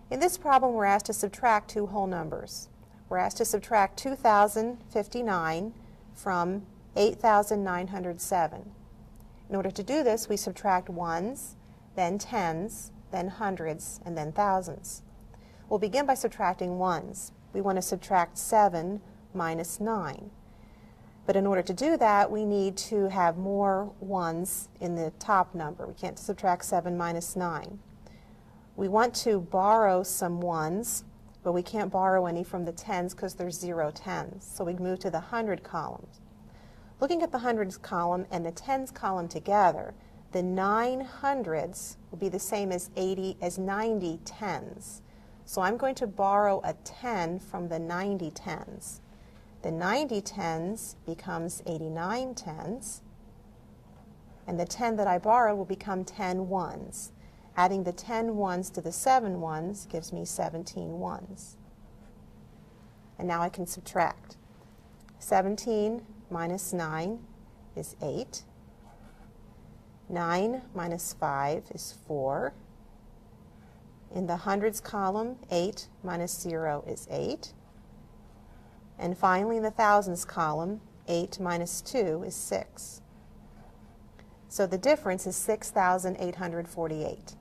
In this problem, we're asked to subtract two whole numbers. We're asked to subtract 2,059 from 8,907. In order to do this, we subtract ones, then tens, then hundreds, and then thousands. We'll begin by subtracting ones. We want to subtract 7 minus 9. But in order to do that, we need to have more ones in the top number. We can't subtract 7 minus 9. We want to borrow some ones, but we can't borrow any from the tens because there's 0 tens. So we move to the hundred column. Looking at the hundreds column and the tens column together, the 9 hundreds will be the same as 90 tens. So I'm going to borrow a 10 from the 90 tens. The 90 tens becomes 89 tens, and the 10 that I borrowed will become 10 ones. Adding the 10 ones to the 7 ones gives me 17 ones. And now I can subtract. 17 minus 9 is 8. 9 minus 5 is 4. In the hundreds column, 8 minus 0 is 8. And finally, in the thousands column, 8 minus 2 is 6. So the difference is 6,848.